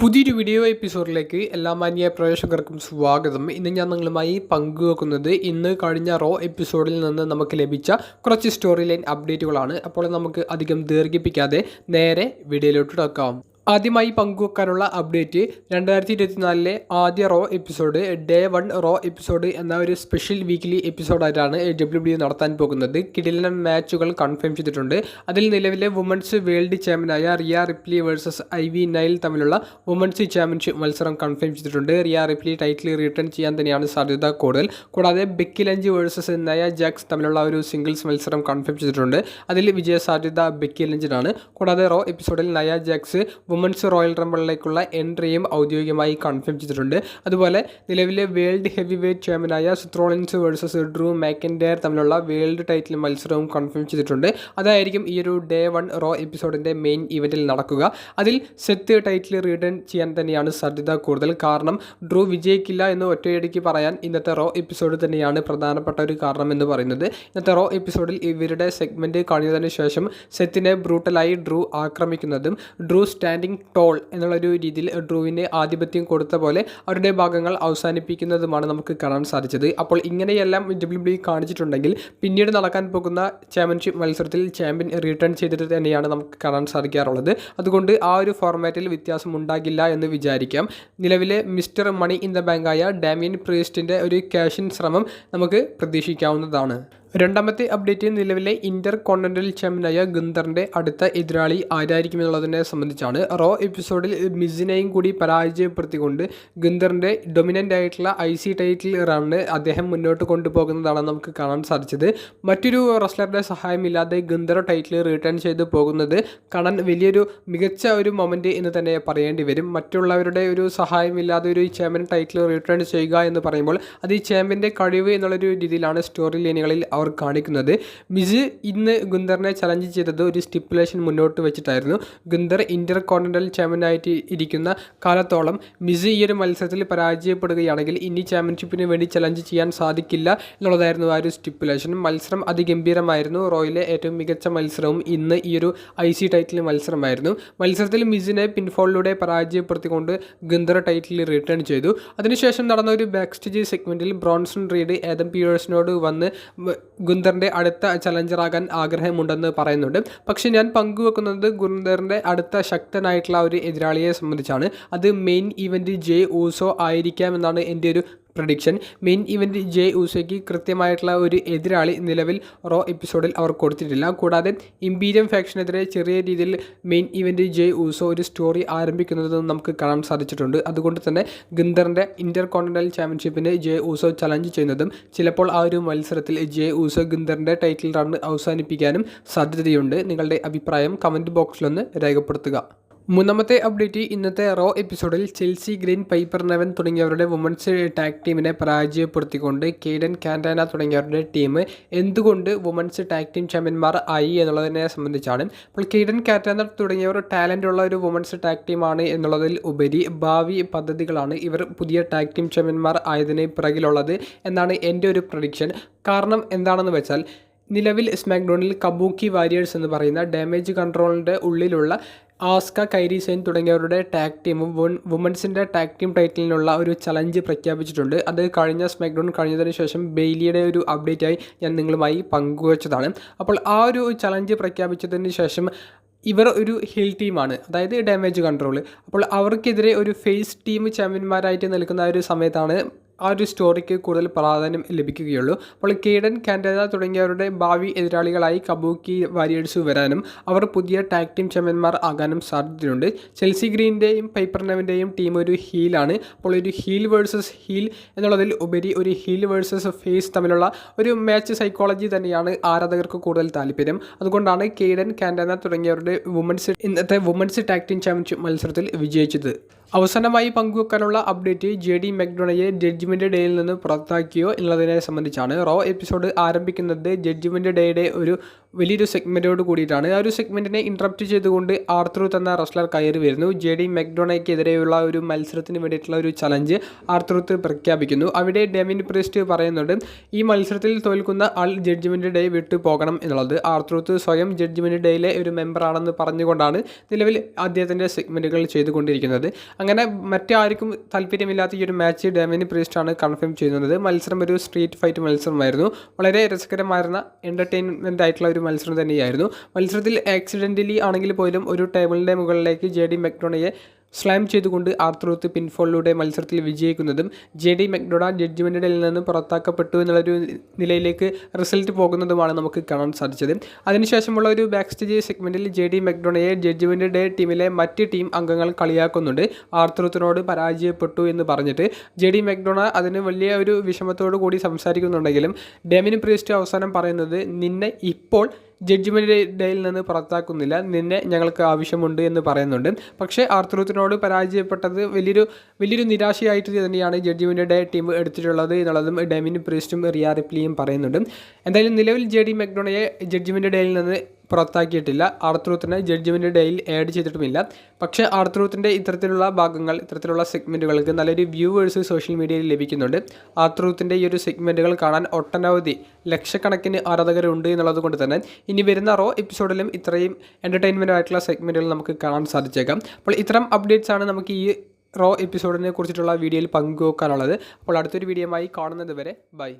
പുതിയൊരു വീഡിയോ എപ്പിസോഡിലേക്ക് എല്ലാ മാന്യ പ്രേക്ഷകർക്കും സ്വാഗതം. ഇന്ന് ഞാൻ നിങ്ങളുമായി പങ്കുവെക്കുന്നത് ഇന്ന് കഴിഞ്ഞ റോ എപ്പിസോഡിൽ നിന്ന് നമുക്ക് ലഭിച്ച കുറച്ച് സ്റ്റോറി ലൈൻ അപ്ഡേറ്റുകളാണ്. അപ്പോൾ നമുക്ക് അധികം ദീർഘിപ്പിക്കാതെ നേരെ വീഡിയോയിലോട്ട് കിടക്കാം. ആദ്യമായി പങ്കുവെക്കാനുള്ള അപ്ഡേറ്റ് 2024 ആദ്യ Raw episode day 1 Raw episode എന്ന ഒരു സ്പെഷ്യൽ വീക്ക്ലി എപ്പിസോഡായിട്ടാണ് WWE നടത്താൻ പോകുന്നത്. കിടിലൻ മാച്ചുകൾ കൺഫേം ചെയ്തിട്ടുണ്ട്. അതിൽ നിലവിലെ വുമൻസ് വേൾഡ് ചാമ്പ്യനായ Rhea Ripley versus Ivy Nile തമ്മിലുള്ള വുമൻസ് ചാമ്പ്യൻഷിപ്പ് മത്സരം കൺഫേം ചെയ്തിട്ടുണ്ട്. റിയ റിപ്ലി ടൈറ്റിൽ റിട്ടേൺ ചെയ്യാൻ തന്നെയാണ് സാധ്യത കൂടുതൽ. കൂടാതെ ബെക്കി ലഞ്ച് വേഴ്സസ് നയ ജാക്സ് തമ്മിലുള്ള ഒരു സിംഗിൾസ് മത്സരം കൺഫേം ചെയ്തിട്ടുണ്ട്. അതിൽ വിജയ സാധ്യത ബെക്കി ലഞ്ചിനാണ്. കൂടാതെ റോ എപ്പിസോഡിൽ നയ ജാക്സ് വുമൻസ് റോയൽ റംബിളിലേക്കുള്ള എൻട്രിയും ഔദ്യോഗികമായി കൺഫേം ചെയ്തിട്ടുണ്ട്. അതുപോലെ നിലവിലെ വേൾഡ് ഹെവി വെയ്റ്റ് ചാമ്പ്യനായ സെത്ത് റോളിൻസ് വേഴ്സസ് ഡ്രൂ മാക്കിൻഡയർ തമ്മിലുള്ള വേൾഡ് ടൈറ്റിൽ മത്സരവും കൺഫേം ചെയ്തിട്ടുണ്ട്. അതായിരിക്കും ഈ ഒരു ഡേ 1 റോ എപ്പിസോഡിൻ്റെ മെയിൻ ഇവൻറ്റിൽ നടക്കുക. അതിൽ സെത്ത് ടൈറ്റിൽ റിട്ടേൺ ചെയ്യാൻ തന്നെയാണ് സാധ്യത കൂടുതൽ. കാരണം ഡ്രൂ വിജയിക്കില്ല എന്ന് ഒറ്റയടിക്ക് പറയാൻ ഇന്നത്തെ റോ എപ്പിസോഡ് തന്നെയാണ് പ്രധാനപ്പെട്ട ഒരു കാരണം എന്ന് പറയുന്നത്. ഇന്നത്തെ റോ എപ്പിസോഡിൽ ഇവരുടെ സെഗ്മെൻറ്റ് കഴിഞ്ഞതിന് ശേഷം സെത്തിനെ ബ്രൂട്ടലായി ഡ്രൂ ആക്രമിക്കുന്നതും ഡ്രൂ സ്റ്റാൻഡിംഗ് ടോൾ എന്നുള്ളൊരു രീതിയിൽ ഡ്രൂവിന് ആധിപത്യം കൊടുത്ത പോലെ അവരുടെ ഭാഗങ്ങൾ അവസാനിപ്പിക്കുന്നതുമാണ് നമുക്ക് കാണാൻ സാധിച്ചത്. അപ്പോൾ ഇങ്ങനെയെല്ലാം WWE കാണിച്ചിട്ടുണ്ടെങ്കിൽ പിന്നീട് നടക്കാൻ പോകുന്ന ചാമ്പ്യൻഷിപ്പ് മത്സരത്തിൽ ചാമ്പ്യൻ റിട്ടേൺ ചെയ്തിട്ട് തന്നെയാണ് നമുക്ക് കാണാൻ സാധിക്കാറുള്ളത്. അതുകൊണ്ട് ആ ഒരു ഫോർമാറ്റിൽ വ്യത്യാസം ഉണ്ടാകില്ല എന്ന് വിചാരിക്കാം. നിലവിലെ മിസ്റ്റർ മണി ഇൻ ദ ബാങ്കായ ഡാമിയൻ പ്രീസ്റ്റിൻ്റെ ഒരു ക്യാഷിൻ ശ്രമം നമുക്ക് പ്രതീക്ഷിക്കാവുന്നതാണ്. രണ്ടാമത്തെ അപ്ഡേറ്റ് നിലവിലെ ഇന്റർ കോണ്ടിനെന്റൽ ചാമ്പ്യനായ ഗുന്തറിൻ്റെ അടുത്ത എതിരാളി ആരായിരിക്കുമെന്നുള്ളതിനെ സംബന്ധിച്ചാണ്. റോ എപ്പിസോഡിൽ മിസിനെയും കൂടി പരാജയപ്പെടുത്തിക്കൊണ്ട് ഗുന്തറിൻ്റെ ഡൊമിനൻ്റ് ആയിട്ടുള്ള IC ടൈറ്റിൽ റണ്ണ് അദ്ദേഹം മുന്നോട്ട് കൊണ്ടുപോകുന്നതാണ് നമുക്ക് കാണാൻ സാധിച്ചത്. മറ്റൊരു റെസ്ലറുടെ സഹായമില്ലാതെ ഗുന്തർ ടൈറ്റിൽ റിട്ടേൺ ചെയ്ത് പോകുന്നത് കാണാൻ വലിയൊരു മികച്ച ഒരു മൊമെൻറ്റ് എന്ന് തന്നെ പറയേണ്ടി വരും. മറ്റുള്ളവരുടെ ഒരു സഹായമില്ലാതെ ഒരു ചാമ്പ്യൻ ടൈറ്റിൽ റിട്ടേൺ ചെയ്യുക എന്ന് പറയുമ്പോൾ അത് ഈ ചാമ്പ്യൻ്റെ കഴിവ് എന്നുള്ളൊരു രീതിയിലാണ് സ്റ്റോറി ലൈനുകളിൽ അവർ കാണിക്കുന്നത്. മിസ് ഇന്ന് ഗുന്തറിനെ ചലഞ്ച് ചെയ്തത് ഒരു സ്റ്റിപ്പുലേഷൻ മുന്നോട്ട് വെച്ചിട്ടായിരുന്നു. ഗുന്തർ ഇന്റർ കോണ്ടിനെന്റൽ ചാമ്പ്യനായിട്ട് ഇരിക്കുന്ന കാലത്തോളം മിസ് ഈ ഒരു മത്സരത്തിൽ പരാജയപ്പെടുകയാണെങ്കിൽ ഇനി ചാമ്പ്യൻഷിപ്പിന് വേണ്ടി ചലഞ്ച് ചെയ്യാൻ സാധിക്കില്ല എന്നുള്ളതായിരുന്നു ആ ഒരു സ്റ്റിപ്പുലേഷൻ. മത്സരം അതിഗംഭീരമായിരുന്നു. റോയിലെ ഏറ്റവും മികച്ച മത്സരവും ഇന്ന് ഈ ഒരു IC ടൈറ്റിൽ മത്സരമായിരുന്നു. മത്സരത്തിൽ മിസിനെ പിൻഫോളിലൂടെ പരാജയപ്പെടുത്തിക്കൊണ്ട് ഗുന്തർ ടൈറ്റിൽ റിട്ടേൺ ചെയ്തു. അതിനുശേഷം നടന്ന ഒരു ബാക്ക് സ്റ്റേജ് സെഗ്മെൻറ്റിൽ ബ്രോൺസൺ റീഡ് ആദം പിയേഴ്സിനോട് വന്ന് ഗുന്തറിൻ്റെ അടുത്ത ചലഞ്ചറാകാൻ ആഗ്രഹമുണ്ടെന്ന് പറയുന്നുണ്ട്. പക്ഷേ ഞാൻ പങ്കുവെക്കുന്നത് ഗുന്തറിൻ്റെ അടുത്ത ശക്തനായിട്ടുള്ള ഒരു എതിരാളിയെ സംബന്ധിച്ചാണ്. അത് മെയിൻ ഇവൻറ്റ് ജേ ഊസോ ആയിരിക്കാമെന്നാണ് എൻ്റെ ഒരു പ്രഡിക്ഷൻ. മെയിൻ ഇവൻറ്റ് ജേ ഊസോയ്ക്ക് കൃത്യമായിട്ടുള്ള ഒരു എതിരാളി നിലവിൽ റോ എപ്പിസോഡിൽ അവർ കൊടുത്തിട്ടില്ല. കൂടാതെ ഇമ്പീരിയം ഫാക്ഷനെതിരെ ചെറിയ രീതിയിൽ മെയിൻ ഇവൻറ്റ് ജേ ഊസോ ഒരു സ്റ്റോറി ആരംഭിക്കുന്നതും നമുക്ക് കാണാൻ സാധിച്ചിട്ടുണ്ട്. അതുകൊണ്ട് തന്നെ ഗുന്തറിൻ്റെ ഇന്റർ കോണ്ടിനെന്റൽ ചാമ്പ്യൻഷിപ്പിന് ജേ ഊസോ ചലഞ്ച് ചെയ്യുന്നതും ചിലപ്പോൾ ആ ഒരു മത്സരത്തിൽ ജേ ഊസോ ഗുന്തറിൻ്റെ ടൈറ്റിൽ റൺ അവസാനിപ്പിക്കാനും സാധ്യതയുണ്ട്. നിങ്ങളുടെ അഭിപ്രായം കമൻറ്റ് ബോക്സിലൊന്ന് രേഖപ്പെടുത്തുക. മൂന്നാമത്തെ അപ്ഡേറ്റ് ഇന്നത്തെ റോ എപ്പിസോഡിൽ ചെൽസി ഗ്രീൻ, പൈപ്പർ നെവൻ തുടങ്ങിയവരുടെ വുമൻസ് ടാഗ് ടീമിനെ പരാജയപ്പെടുത്തിക്കൊണ്ട് കേഡൻ കാൻറ്റാന തുടങ്ങിയവരുടെ ടീം എന്തുകൊണ്ട് വുമൻസ് ടാഗ് ടീം ചാമ്പ്യന്മാർ ആയി എന്നുള്ളതിനെ സംബന്ധിച്ചാണ്. അപ്പോൾ കേഡൻ കാൻറ്റാന തുടങ്ങിയവർ ടാലൻ്റ് ഉള്ള ഒരു വുമൻസ് ടാഗ് ടീമാണ് എന്നുള്ളതിൽ ഉപരി ഭാവി പദ്ധതികളാണ് ഇവർ പുതിയ ടാഗ് ടീം ചാമ്പ്യന്മാർ ആയതിന് പിറകിലുള്ളത് എന്നാണ് എൻ്റെ ഒരു പ്രഡിക്ഷൻ. കാരണം എന്താണെന്ന് വെച്ചാൽ നിലവിൽ സ്മാക്ഡൗണിൽ കബൂക്കി വാരിയേഴ്സ് എന്ന് പറയുന്ന ഡാമേജ് കൺട്രോളിൻ്റെ ഉള്ളിലുള്ള ആസ്ക, കൈരി സെയിൻ തുടങ്ങിയവരുടെ ടാഗ് ടീമും വുമൻസിൻ്റെ ടാഗ് ടീം ടൈറ്റിലിനുള്ള ഒരു ചലഞ്ച് പ്രഖ്യാപിച്ചിട്ടുണ്ട്. അത് കഴിഞ്ഞ സ്മാക്ഡൗൺ കഴിഞ്ഞതിന് ശേഷം ബെയ്ലിയുടെ ഒരു അപ്ഡേറ്റായി ഞാൻ നിങ്ങളുമായി പങ്കുവച്ചതാണ്. അപ്പോൾ ആ ഒരു ചലഞ്ച് പ്രഖ്യാപിച്ചതിന് ശേഷം ഇവർ ഒരു ഹിൽ ടീമാണ്, അതായത് ഡാമേജ് കൺട്രോൾ. അപ്പോൾ അവർക്കെതിരെ ഒരു ഫേസ് ടീം ചാമ്പ്യന്മാരായിട്ട് നിൽക്കുന്ന ഒരു സമയത്താണ് ആ ഒരു സ്റ്റോറിക്ക് കൂടുതൽ പ്രാധാന്യം ലഭിക്കുകയുള്ളൂ. അപ്പോൾ കേഡൻ കാൻറ്റാന തുടങ്ങിയവരുടെ ഭാവി എതിരാളികളായി കബൂക്കി വാരിയേഴ്സ് വരാനും അവർ പുതിയ ടാഗ് ടീം ചാമ്പ്യന്മാർ ആകാനും സാധ്യതയുണ്ട്. ചെൽസി ഗ്രീൻ്റെയും പൈപ്പർ നെവൻ്റെയും ടീം ഒരു ഹീലാണ്. അപ്പോൾ ഒരു ഹീൽ വേഴ്സസ് ഹീൽ എന്നുള്ളതിൽ ഉപരി ഒരു ഹീൽ വേഴ്സസ് ഫേസ് തമ്മിലുള്ള ഒരു മാച്ച് സൈക്കോളജി തന്നെയാണ് ആരാധകർക്ക് കൂടുതൽ താല്പര്യം. അതുകൊണ്ടാണ് കേഡൻ കാൻറ്റാന തുടങ്ങിയവരുടെ ഇന്നത്തെ വുമൻസ് ടാഗ് ടീം ചാമ്പ്യൻഷിപ്പ് മത്സരത്തിൽ വിജയിച്ചത്. അവസാനമായി പങ്കുവെക്കാനുള്ള അപ്ഡേറ്റ് JD മക്ഡൊണയെ ജഡ്ജ്മെൻറ്റ് ഡേയിൽ നിന്ന് പുറത്താക്കിയോ എന്നുള്ളതിനെ സംബന്ധിച്ചാണ്. റോ എപ്പിസോഡ് ആരംഭിക്കുന്നത് ജഡ്ജ്മെൻറ്റ് ഡേയുടെ ഒരു വലിയൊരു സെഗ്മെൻറ്റോട് കൂടിയിട്ടാണ്. ആ ഒരു സെഗ്മെൻറ്റിനെ ഇൻട്രപ്റ്റ് ചെയ്തുകൊണ്ട് ആർത്രൂത്ത് എന്ന റെസ്ലർ കയറി വരുന്നു. JD മെക്ഡോണയ്ക്കെതിരെയുള്ള ഒരു മത്സരത്തിന് വേണ്ടിയിട്ടുള്ള ഒരു ചലഞ്ച് ആർത്രൂത്ത് പ്രഖ്യാപിക്കുന്നു. അവിടെ ഡെമിൻ പ്രീസ്റ്റ് പറയുന്നുണ്ട് ഈ മത്സരത്തിൽ തോൽക്കുന്ന ആൾ ജഡ്ജ്മെൻറ്റ് ഡേ വിട്ടു പോകണം എന്നുള്ളത്. ആർത്രൂത്ത് സ്വയം ജഡ്ജ്മെൻറ്റ് ഡേയിലെ ഒരു മെമ്പറാണെന്ന് പറഞ്ഞുകൊണ്ടാണ് നിലവിൽ അദ്ദേഹത്തിൻ്റെ സെഗ്മെൻറ്റുകൾ ചെയ്തുകൊണ്ടിരിക്കുന്നത്. അങ്ങനെ മറ്റാർക്കും താല്പര്യമില്ലാത്ത ഈ ഒരു മാച്ച് ഡെമിൻ പ്രീസ്റ്റാണ് കൺഫേം ചെയ്യുന്നത്. മത്സരം ഒരു സ്ട്രീറ്റ് ഫൈറ്റ് മത്സരമായിരുന്നു. വളരെ രസകരമായിരുന്ന എൻ്റർടൈൻമെൻ്റ് ആയിട്ടുള്ള ഒരു മത്സരം തന്നെയായിരുന്നു. മത്സരത്തിൽ ആക്സിഡൻ്റലി ആണെങ്കിൽ പോലും ഒരു ടേബിളിൻ്റെ മുകളിലേക്ക് JD മെക്ഡോണയെ സ്ലാം ചെയ്തുകൊണ്ട് ആർത്രൂത്ത് പിൻഫോളിലൂടെ മത്സരത്തിൽ വിജയിക്കുന്നതും JD മെക്ഡോണ ജഡ്ജ്മെൻറ്റിൽ നിന്ന് പുറത്താക്കപ്പെട്ടു എന്നുള്ളൊരു നിലയിലേക്ക് റിസൾട്ട് പോകുന്നതുമാണ് നമുക്ക് കാണാൻ സാധിച്ചത്. അതിനുശേഷമുള്ള ഒരു ബാക്ക് സ്റ്റേജ് സെഗ്മെൻറ്റിൽ JD മെക്ഡോണയെ ജഡ്ജ്മെൻറ്റ് ഡേ ടീമിലെ മറ്റ് ടീം അംഗങ്ങൾ കളിയാക്കുന്നുണ്ട്. ആർത്രൂത്തിനോട് പരാജയപ്പെട്ടു എന്ന് പറഞ്ഞിട്ട് JD മെക്ഡോണ അതിന് വലിയ ഒരു വിഷമത്തോടു കൂടി സംസാരിക്കുന്നുണ്ടെങ്കിലും ഡെമിൻ പ്രീസ്റ്റ് അവസാനം പറയുന്നത് നിന്നെ ഇപ്പോൾ ജഡ്ജ്മെൻറ്റ് ഡേയിൽ നിന്ന് പുറത്താക്കുന്നില്ല, നിന്നെ ഞങ്ങൾക്ക് ആവശ്യമുണ്ട് എന്ന് പറയുന്നുണ്ട്. പക്ഷേ ആർത്രൂത്തിനോട് പരാജയപ്പെട്ടത് വലിയൊരു നിരാശയായിട്ട് തന്നെയാണ് ജഡ്ജ്മെൻറ്റ് ഡേ ടീം എടുത്തിട്ടുള്ളത് എന്നുള്ളതും ഡെമിൻ പ്രീസ്റ്റും റിയ റിപ്ലിയും പറയുന്നുണ്ട്. എന്തായാലും നിലവിൽ JD മെക്ഡോണയെ ജഡ്ജ്മെൻറ്റ് ഡേയിൽ നിന്ന് പുറത്താക്കിയിട്ടില്ല. ആർത്രൂത്തിനെ ജഡ്ജ്മെൻറ്റ് ഡേയിൽ ആഡ് ചെയ്തിട്ടുമില്ല. പക്ഷേ ആർത്രൂത്തിൻ്റെ ഇത്തരത്തിലുള്ള ഭാഗങ്ങൾ, ഇത്തരത്തിലുള്ള സെഗ്മെൻറ്റുകൾക്ക് നല്ലൊരു വ്യൂവേഴ്സ് സോഷ്യൽ മീഡിയയിൽ ലഭിക്കുന്നുണ്ട്. ആർത്രൂത്തിൻ്റെ ഈ ഒരു സെഗ്മെൻറ്റുകൾ കാണാൻ ഒട്ടനവധി ലക്ഷക്കണക്കിന് ആരാധകരുണ്ട് എന്നുള്ളത് കൊണ്ട് തന്നെ ഇനി വരുന്ന റോ എപ്പിസോഡിലും ഇത്രയും എൻ്റർടൈൻമെൻ്റ് ആയിട്ടുള്ള സെഗ്മെൻറ്റുകൾ നമുക്ക് കാണാൻ സാധിച്ചേക്കാം. അപ്പോൾ ഇത്തരം അപ്ഡേറ്റ്സ് ആണ് നമുക്ക് ഈ റോ എപ്പിസോഡിനെ കുറിച്ചിട്ടുള്ള വീഡിയോയിൽ പങ്കുവെക്കാനുള്ളത്. അപ്പോൾ അടുത്തൊരു വീഡിയോയുമായി കാണുന്നത് വരെ ബൈ.